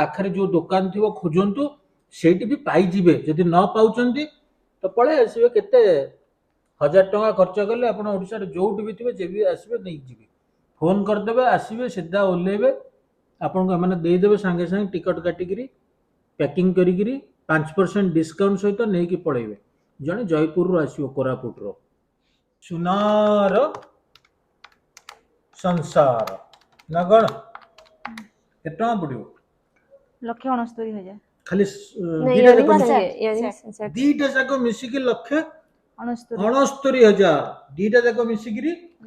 आखिर जो दुकान थी खोजतु से पाइबे जदि न पाँच तो पलि आसवे के 1000 टका खर्च कले ओडार जो भी थे जे भी आसवे नहीं जी फोन करदे आसवे सीधा ओह्लैबे आपन को मैंने देदेवे सांगे सांगे टिकट काटिकी पैकिंग करी 5% डिस्काउंट सहित नहीं कि पलैबे जड़े जयपुर आसो कोरापुट रो सुनार संसार ना कौन के टका पड़ो 1,69,000 खाली दीटा जाक मिसिकी 1,69,000 दीटा जाक मिसिकी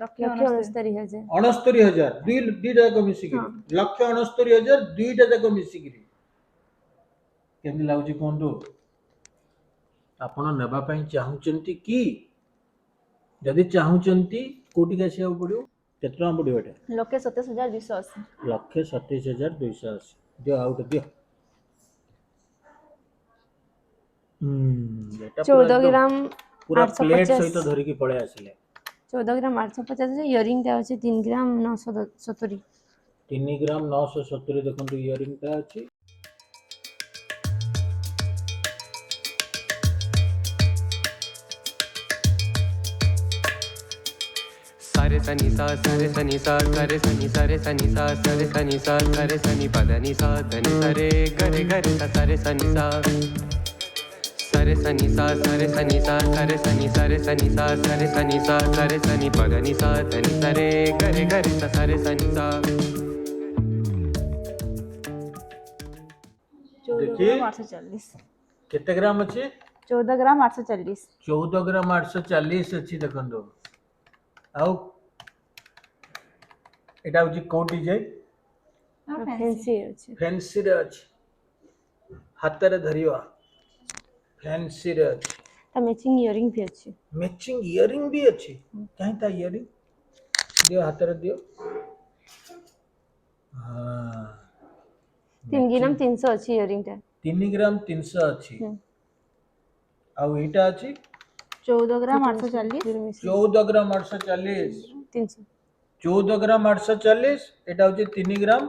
1,69,000 दीटा जाक मिसिकी 1,69,000 दीटा जाक मिसिकी केमती लागुची कहतु आपण नेबा पई चाहुचंती कि जदि चाहुचंती कोटी का आसिया पड़ो केते टका पड़ो एटा 1,27,280 1,27,280 दियो आउट दियो 14 ग्राम पूरा प्लेट 850 सहित धरी की पळे आसिले 14 ग्राम 850 इयरिंग टा अछि 3 ग्राम 970 3 ग्राम 970 देखंतु इयरिंग टा अछि सारे सनी सा सारे सनी सा सारे सनी सारे सनी सा सारे सनी सा सारे सनी पदनी सा धनी सारे गरे गरे सा सारे सनी सा सारे सनी सा सारे सनी सा सारे सनी सारे सनी सा सारे सनी सा सारे सनी पदनी सा धनी सारे गरे गरे सा सारे सनी सा 14 ग्राम 840 केते ग्राम अछि 14 ग्राम 840 14 ग्राम 840 अछि देखंतु आउ एटा होची कोट डिजाइन फैंसी अछि फैंसी रे अछि हाथ रे धरिवा फैंसी रे अछि ता मैचिंग इयरिंग भी अछि मैचिंग इयरिंग भी अछि काहे ता इयरिंग दियो हाथ रे दियो हां 3 ग्राम 300 अछि इयरिंग टा 3 ग्राम 300 अछि आउ एटा अछि 14 ग्राम 840 14 ग्राम 840 300 14 ग्राम 840 एटा होची 3 ग्राम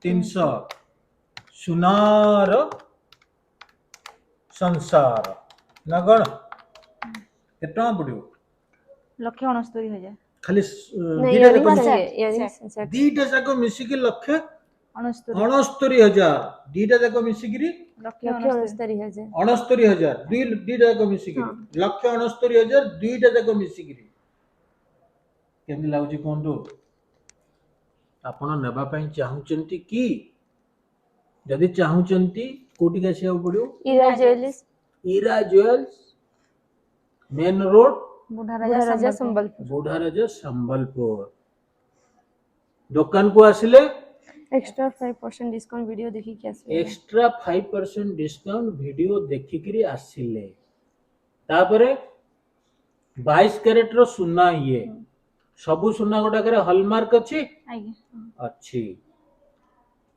300 सुनार संसार ना कौन केतना पड़ो 1,69,000 खाली दीटा जाक मिसिकी 1,69,000 दीटा जाक मिसिकी 1,69,000 1,69,000 दीटा जाक मिसिकी 1,69,000 दीटा जाक मिसिकी केमती लागुची कहतु आपण नेबा पई चाहुचंती कि जदि चाहुचंती कोटी का आसिया पड़ो ईरा jewels main road Budharaja Sambalpur दुकान को आसिले एक्स्ट्रा 5% डिस्काउंट वीडियो देखि के आसे एक्स्ट्रा 5% डिस्काउंट वीडियो देखि करी आसिले तापरे 22 कैरेट रो सुना ये सबु सुना गोटा करे हॉलमार्क अछि अछि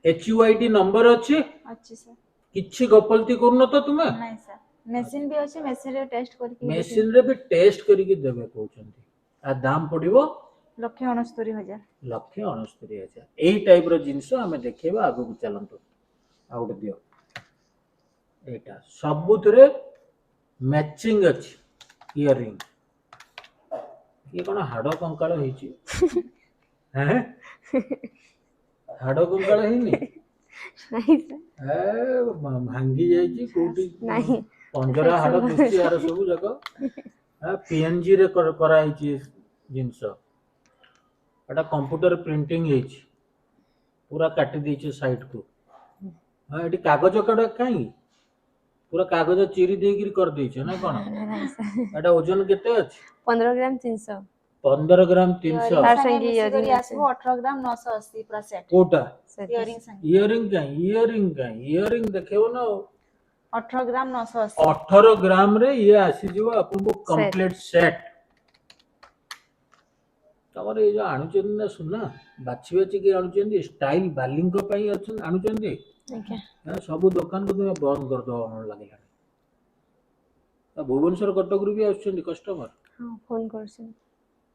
HUID नंबर अछि सर किछि गपलती करनो तो तुमे नहीं सर मशीन भी अछि मशीन रे टेस्ट करके मशीन रे भी टेस्ट करिके देबे कहउचंती आ दाम पड़िबो 1,69,000 1,69,000 एई टाइप रो जिंस हमें देखेबा आगु को चलंतो आउट दियो एटा सबुतरे मैचिंग अछि इयरिंग ये कोन हाडो कंकाळ हेची हैं हाडो कंकाळ हेनी नहीं सर ए भांगी जाईची कोटी नहीं पंजरा हाडो दिसची यार सब जगह पीएनजी रे कराइची जिंस एटा कंप्यूटर प्रिंटिंग हेची पूरा काटी देची साइड को हां एटी कागज कड काई पूरा कागज चिरी देगिर कर देची ना कोन एटा ओजन केते अछि 15 ग्राम 300 15 ग्राम 300 तार संगे इयरिंग आसबो 18 ग्राम 980 पूरा सेट कोटा इयरिंग इयरिंग देखेबो ना 18 ग्राम 980 18 ग्राम रे ये आसी जीव अपन को कंप्लीट सेट तमर ये जो आणुचंदी ना सुना बाछि बाछि के आणुचंदी स्टाइल बालिंग को पई अछि आणुचंदी सब दुकान को तुम बंद कर दो मन लागला भुवनेश्वर कटक रु भी आछुचंदी कस्टमर हां फोन करछन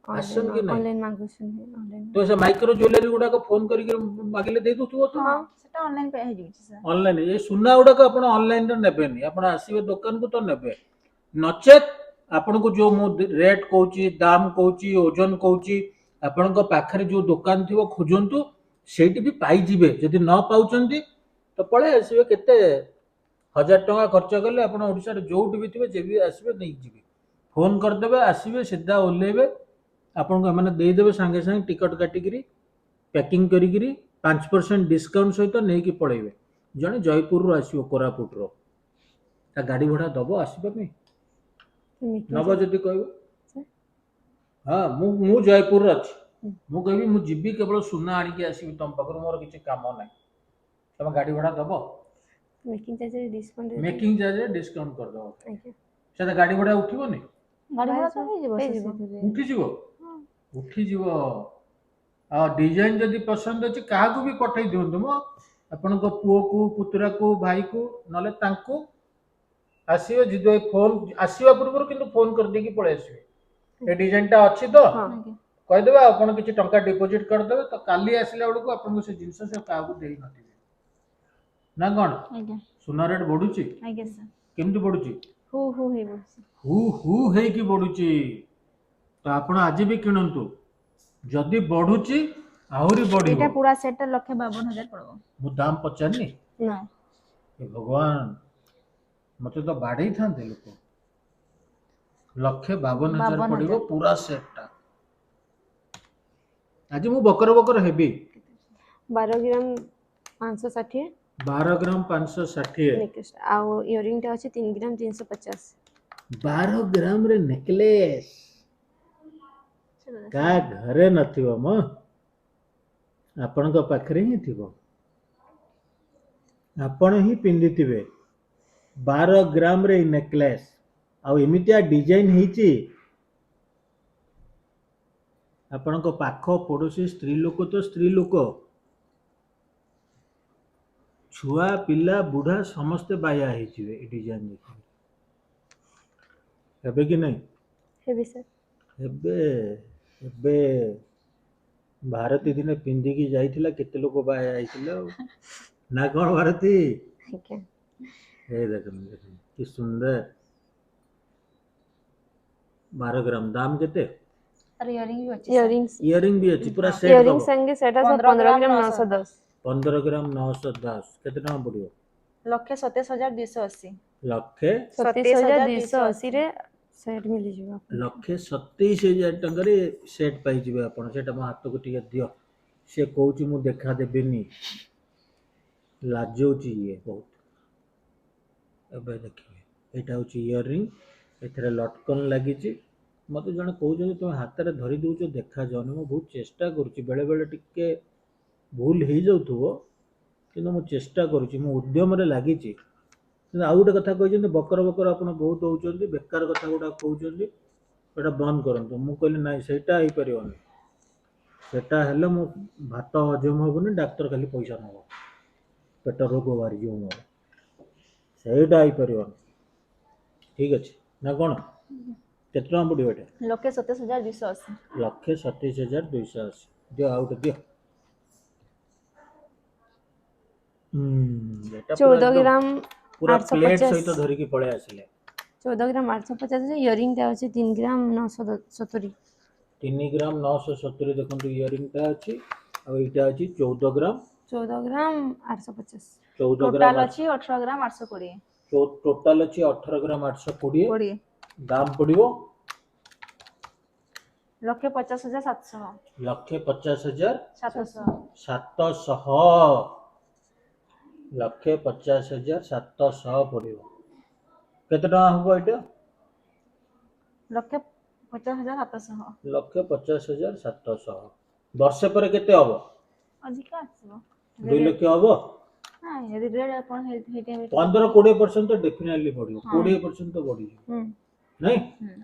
ଆସନ୍ କି ନାହିଁ? ଅନଲାइन ମାଗୁଛନ୍ତି ଅନଲାइन ତ ସେ ମାଇକ୍ରୋ ଜୁଏଲାରୀ ଗୁଡାକ ଫୋନ କରିକି ମାଗିଲେ ଦେଇ ଦଉଥିବ ତ ହଁ ସେଟା ଅନଲାଇନ ପେ ହେଇଯାଉଛି ସାର୍। ଅନଲାଇନ। ଏ ସୁନା ଗୁଡାକ ଆପଣ ଅନଲାଇନରେ ନେବେନି, ଆପଣ ଆସିବେ ଦୋକାନକୁ ତ ନେବେ, ନଚେତ୍ ଆପଣଙ୍କୁ ଯୋଉ ମୁଁ ରେଟ୍ କହୁଛି, ଦାମ କହୁଛି, ଓଜନ କହୁଛି, ଆପଣଙ୍କ ପାଖରେ ଯୋଉ ଦୋକାନ ଥିବ ଖୋଜନ୍ତୁ, ସେଇଠି ବି ପାଇଯିବେ। ଯଦି ନ ପାଉଛନ୍ତି ତ ପଳେଇ ଆସିବେ, କେତେ 1000 ଟଙ୍କା ଖର୍ଚ୍ଚ କଲେ ଆପଣ ଓଡ଼ିଶାରେ ଯୋଉଠି ବି ଥିବେ ଯେବେ ଆସିବେ ନେଇଯିବେ। ଫୋନ କରିଦେବେ, ଆସିବେ, ସିଧା ଓହ୍ଲେଇବେ, ଆପଣଙ୍କୁ ଏମାନେ ଦେଇଦେବେ ସାଙ୍ଗେ ସାଙ୍ଗେ ଟିକଟ କାଟିକିରି ପ୍ୟାକିଂ କରିକିରି 5% ଡିସକାଉଣ୍ଟ ସହିତ ନେଇକି ପଳେଇବେ। ଜଣେ ଜୟପୁରରୁ ଆସିବ, କୋରାପୁଟର, ତା ଗାଡ଼ି ଭଡ଼ା ଦବ ଆସିବା ପାଇଁ, ନବ ଯଦି କହିବ। ହଁ ମୁଁ ଜୟପୁରରେ ଅଛି, ମୁଁ କହିବି ମୁଁ ଯିବି କେବଳ ସୁନା ଆଣିକି ଆସିବି ତମ ପାଖରୁ, ମୋର କିଛି କାମ ନାହିଁ, ତମ ଗାଡ଼ି ଭଡ଼ା ଦବ? मेकिंग चार्ज डिस्काउंट ମେକିଂ ଚାର୍ଜରେ ଡିସକାଉଣ୍ଟ କରିଦବ। ଆଜ୍ଞା ସେଟା ଗାଡ଼ି ଭଡ଼ା ଉଠିବନି? ଗାଡ଼ି ଭଡ଼ା ତ ହେଇଯିବ ସାର୍ ହେଇଯିବ। ସେଥିରେ। ଉଠିଯିବ, ଉଠିଯିବ। ଆଉ ଡିଜାଇନ ଯଦି ପସନ୍ଦ ଅଛି କାହାକୁ ବି ପଠେଇ ଦିଅନ୍ତୁ ମ, ଆପଣଙ୍କ ପୁଅକୁ, ପୁତୁରାକୁ, ଭାଇକୁ, ନହେଲେ ତାଙ୍କୁ, ଆସିବେ। ଯଦି ଫୋନ ଆସିବା ପୂର୍ବରୁ କିନ୍ତୁ ଫୋନ କରିଦେଇକି ପଳେଇ ଆସିବେ, ଏ ଡିଜାଇନଟା ଅଛି ତ ହଁ ଆଜ୍ଞା କହିଦେବେ, ଆପଣ କିଛି ଟଙ୍କା ଡିପୋଜିଟ କରିଦେବେ, ତ କାଲି ଆସିଲା ବେଳକୁ ଆପଣଙ୍କୁ ସେ ଜିନିଷ ସେ କାହାକୁ ଦେଇ ନଥିବେ। ନା କ'ଣ? ଆଜ୍ଞା ସୁନା ରେଟ୍ ବଢୁଛି? ଆଜ୍ଞା ସାର୍। କେମିତି ବଢୁଛି? ହୁ ହୁ ହେଇଯାଉଛି। ହୁ ହୁ ହେଇକି ବଢୁଛି। ତ ଆପଣ ଆଜି ବି କିଣନ୍ତୁ, ଯଦି ବଢୁଛି ଆହୁରି ବଢିବ। ଏଇଟା ପୁରା ସେଟଟା 1,52,000 ପଡିବ। ମୁଁ ଦାମ ପଚାରିନି? ନା ଏ ଭଗବାନ, ମତେ ତ ବାଡେଇଥାନ୍ତେ ଲୋକ। 1,52,000 ପଡିବ 52,000 ପୁରା ସେଟଟା। ଆଜି ମୁଁ ବକର ବକର ହେବି। 12 ଗ୍ରାम 560 12 ଗ୍ରାମ 560, नेकलेस ଆଉ ଇୟରିଂ ଟା ଅଛି 3 ଗ୍ରାମ 350 12 ଗ୍ରାମରେ ନେକଲେସ୍ କା ଘରେ ନଥିବ ମ, ଆପଣଙ୍କ ପାଖରେ ହିଁ ଥିବ, ଆପଣ ହିଁ ପିନ୍ଧିଥିବେ। 12 ଗ୍ରାମରେ ଏଇ ନେକଲେସ୍, ଆଉ ଏମିତିଆ ଡିଜାଇନ ହେଇଛି, ଆପଣଙ୍କ ପାଖ ପଡୋଶୀ ସ୍ତ୍ରୀ ଲୋକ ତ ସ୍ତ୍ରୀ ଲୋକ, ଛୁଆ ପିଲା ବୁଢା ସମସ୍ତେ ବାୟା ହେଇଯିବେ ଏ ଡିଜାଇନ ଦେଖିକି। ହେବେ କି ନାହିଁ? ହେବି ସାର୍। ଏବେ ଏବେ ଭାରତୀ ଦିନେ ପିନ୍ଧିକି ଯାଇଥିଲା, କେତେ ଲୋକ ବାୟା ହେଇଥିଲେ ଆଉ, ନା କ'ଣ ଭାରତୀ? ଆଜ୍ଞା ଏ ଦେଖନ୍ତୁ ଦେଖନ୍ତୁ କି ସୁନ୍ଦର। 12 ଗ୍ରାମ ଦାମ କେତେ? ତାର ଇୟରିଂ ବି ଅଛି ଇୟରିଂସ ଇୟରିଂ ବି ଅଛି, ପୁରା ସେଟ୍ ଇୟରିଂ ଦବ। संगे सेटा सब 15 15 ଗ୍ରାମ ग्राम 910 910 15 ଗ୍ରାମ 910 କେତେ ଟଙ୍କା ପଡିବ? 1,27,280 ଲକ୍ଷେ 27,280 ରେ सेट मिली ଯିବ ଆପଣଙ୍କୁ। 1,27,000 ଟଙ୍କାରେ ସେଟ୍ ପାଇଯିବେ ଆପଣ। ସେଟା ମୋ ହାତକୁ ଟିକେ ଦିଅ, ସେ କହୁଛି ମୁଁ ଦେଖା ଦେବିନି, ଲାଜଉଛି ଇଏ ବହୁତ। ଏବେ ଦେଖିବେ, ଏଇଟା ହଉଛି ଇୟରିଂ, ଏଥିରେ ଲଟକନ ଲାଗିଛି। ମତେ ଜଣେ କହୁଛନ୍ତି ତମେ ହାତରେ ଧରି ଦଉଛ ଦେଖାଯାଉନି, ମୁଁ ବହୁତ ଚେଷ୍ଟା କରୁଛି, ବେଳେ ବେଳେ ଟିକେ ଭୁଲ ହେଇଯାଉଥିବ, କିନ୍ତୁ ମୁଁ ଚେଷ୍ଟା କରୁଛି, ମୁଁ ଉଦ୍ୟମରେ ଲାଗିଛି। କିନ୍ତୁ ଆଉ ଗୋଟେ କଥା କହିଛନ୍ତି, ବକର ବକର ଆପଣ ବହୁତ ହଉଛନ୍ତି, ବେକାର କଥା ଗୁଡା କହୁଛନ୍ତି, ସେଟା ବନ୍ଦ କରନ୍ତୁ। ମୁଁ କହିଲି ନାଇଁ ସେଇଟା ହେଇପାରିବନି, ସେଟା ହେଲେ ମୋ ଭାତ ହଜମ ହବନି, ଡାକ୍ତର ଖାଲି ପଇସା ନବ, ପେଟ ରୋଗ ବାହାରିଯିବ ମୋର, ସେଇଟା ହେଇପାରିବନି। ଠିକ ଅଛି ନା କ'ଣ? କେତେ ଟଙ୍କା ପଡିବ ଏଟା? 1,27,280 1,27,280। ଦିଅ ଆଉ ଗୋଟେ ଦିଅ। ଏଟା ପୁରା 14 ଏକଦମ ଗ୍ରାମ ପୁରା ପ୍ଲେଟ 850 ସହିତ ଧରିକି ପଳେଇ ଆସିଲେ। 14 ଗ୍ରାମ 850 ରେ ଇୟରିଂ ଟା ଅଛି 3 ଗ୍ରାମ 970 3 ଗ୍ରାମ 970 ଦେଖନ୍ତୁ ଇୟରିଂଟା ଅଛି, ଆଉ ଏଇଟା ଅଛି 14 ଗ୍ରାମ 14 ଗ୍ରାମ 850 14 ଗ୍ରାମ ଟୋଟାଲ ଅଛି 18 ଗ୍ରାମ 820 ଟୋଟାଲ ଅଛି 18 ଗ୍ରାମ 820। 20 ଦାମ ପଡିବ 1,50,700 1,50,700 700 1,50,700 ପଡିବ। କେତେ ଟଙ୍କା ହବ ଏଇଟା? 1,50,700 1,50,700। ବର୍ଷେ ପରେ କେତେ ହବ? ଅଧିକା ଆସିବ 2 ଲକ୍ଷ ହବ? ନାଇଁ ଯଦି ରେଟ୍ ଆପଣ ହେଇଟା 15-20% ତ ଡେଫିନେଟଲି ବଢିବ, ହଁ। 20% ତ ବଢିଯିବ ହୁଁ ନାଇଁ?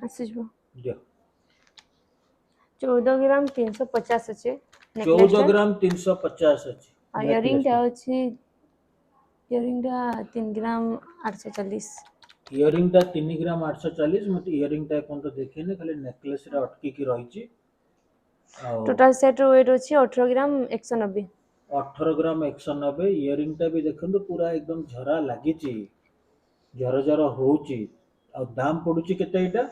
ଆସିଯିବ। ଦିଅ। 14 ଗ୍ରାମ 350 ଅଛି 14 ଗ୍ରାମ 350 ଅଛି। ଆଉ ଇୟରିଂ ଟା ଅଛି ଇୟରିଂ ଟା 3 ଗ୍ରାମ 840 ଇୟରିଂ ଟା 3 ଗ୍ରାମ 840। ମତେ ଇୟରିଂ ଟା ଏପର୍ଯ୍ୟନ୍ତ ଦେଖେନି, ଖାଲି ନେକଲେସ ରେ ଅଟକିକି ରହିଛି। ଆଉ टोटाल सेट वेट अच्छी 18 ग्राम 190। 18 ଗ୍ରାମ 190। ଇୟରିଂ ଟା ବି ଦେଖନ୍ତୁ ପୁରା ଏକଦମ ଝରା ଲାଗିଛି, ଝର ଝର ହଉଛି। ଆଉ ଦାମ ପଡୁଛି କେତେ ଏଇଟା?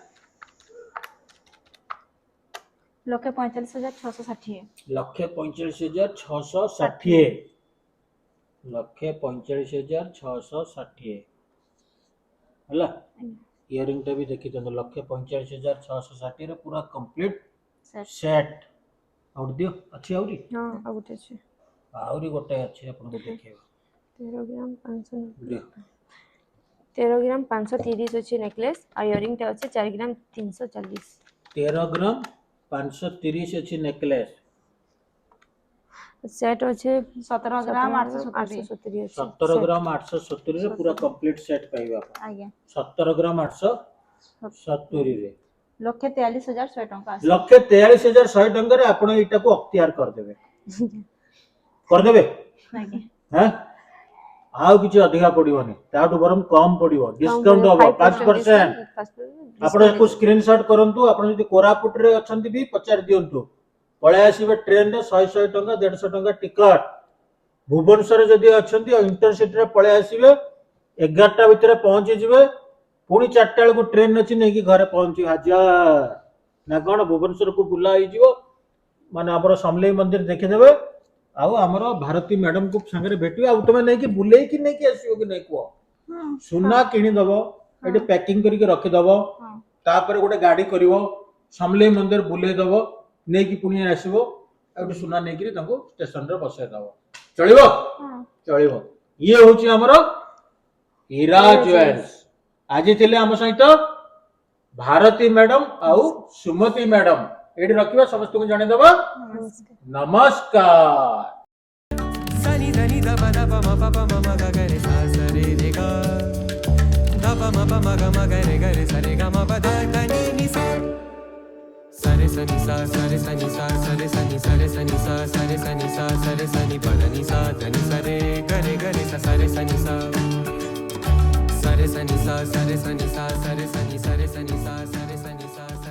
1,45,660। 1,45,660। 1,45,660 ହେଲା। ଇୟରିଂ ଟା ବି ଦେଖିଦିଅନ୍ତୁ 1,45,660 ରେ ପୁରା କମ୍ପ୍ଲିଟ सेट ସେଟ୍। ଆଉ ଦିଅ ଅଛି ଆହୁରି हाँ आ गोटे अच्छे ଆହୁରି ଗୋଟେ ଅଛି ଆପଣଙ୍କୁ ଦେଖେଇବା 13 ग्राम 590। ଦିଅ। 13 ग्राम 530 अच्छे नेकलेस और इयरिंग टा अच्छे 4 ग्राम 340। 13 ଗ୍ରାମ 530 ଅଛି ନେକଲେସ୍। सेट अच्छे 17 ଗ୍ରାମ 870। 870 अच्छे 17 ଗ୍ରାମ 870 ରେ ପୁରା କମ୍ପ୍ଲିଟ ସେଟ୍ ପାଇବେ ଆପଣ। ଆଜ୍ଞା 17 ଗ୍ରାମ 870 ରେ 1,43,100 ଟଙ୍କା ଆସିବ। 1,43,100 ଟଙ୍କାରେ ଆପଣ ଏଇଟାକୁ ଅକ୍ତିଆର କରିଦେବେ। କରିଦେବେ ଆଜ୍ଞା ହାଁ? ଆଉ କିଛି ଅଧିକା ପଡିବନି, ତାଠୁ ବରଂ କମ ପଡିବ, ଡିସକାଉଣ୍ଟ ହବ 5%। ଆପଣ ୟାକୁ ସ୍କ୍ରିନଶଟ କରନ୍ତୁ। ଆପଣ ଯଦି କୋରାପୁଟରେ ଅଛନ୍ତି ବି ପଚାରି ଦିଅନ୍ତୁ, ପଳେଇ ଆସିବେ ଟ୍ରେନରେ 100 ଟଙ୍କା 150 ଟଙ୍କା ଟିକଟ। ଭୁବନେଶ୍ୱରରେ ଯଦି ଅଛନ୍ତି ଇଣ୍ଟରସିଟିରେ ପଳେଇ ଆସିବେ, 11ଟା ଭିତରେ ପହଞ୍ଚିଯିବେ। ପୁଣି 4ଟା ବେଳକୁ ଟ୍ରେନ ଅଛି, ନେଇକି ଘରେ ପହଞ୍ଚିବେ। ହାଜର ନା କଣ? ଭୁବନେଶ୍ୱରକୁ ବୁଲା ହେଇଯିବ, ମାନେ ଆମର ସମଲେଇ ମନ୍ଦିର ଦେଖିଦେବେ, ଆଉ ଆମର ଭାରତୀ ମ୍ୟାଡମକୁ ସାଙ୍ଗରେ ଭେଟିବେ। ଆଉ ତମେ ନେଇକି ବୁଲେଇକି ନେଇକି ଆସିବ କି ନାଇଁ କୁହ? ସୁନା କିଣିଦବ, ଏଠି ପ୍ୟାକିଂ କରିକି ରଖିଦବ, ହଁ ତାପରେ ଗୋଟେ ଗାଡି କରିବ, ସମଲେଇ ମନ୍ଦିର ବୁଲେଇ ଦବ, ନେଇକି ପୁଣି ଆସିବ, ଆଉ ଗୋଟେ ସୁନା ନେଇକିରି ତାଙ୍କୁ ଷ୍ଟେସନରେ ବସେଇ ଦବ। ଚଳିବ? ହଁ ଚଳିବ। ଇଏ ହଉଛି ଆମର ହୀରା ଜୁଏଲ୍ସ। ଆଜି ଥିଲେ ଆମ ସହିତ ଭାରତୀ ମ୍ୟାଡମ ଆଉ ସୁମତି ମ୍ୟାଡମ। ଏଇଠି ରଖିବା, ସମସ୍ତଙ୍କୁ ଜଣେଇଦବା ନମସ୍କାର। सनि धनि ध प ध प म प प म म ग ग रे सा स रे रे ग ध प म प म ग म ग रे स रे ग म प ध ध नि नि सा स रे स नि सा स रे स नि सा स रे स नि स रे स नि सा स रे स नि सा स रे स नि प ध नि सा ध नि स रे ग रे स रे स नि सा स रे स नि सा स रे स नि सा स रे स नि स रे स नि सा स रे स नि सा स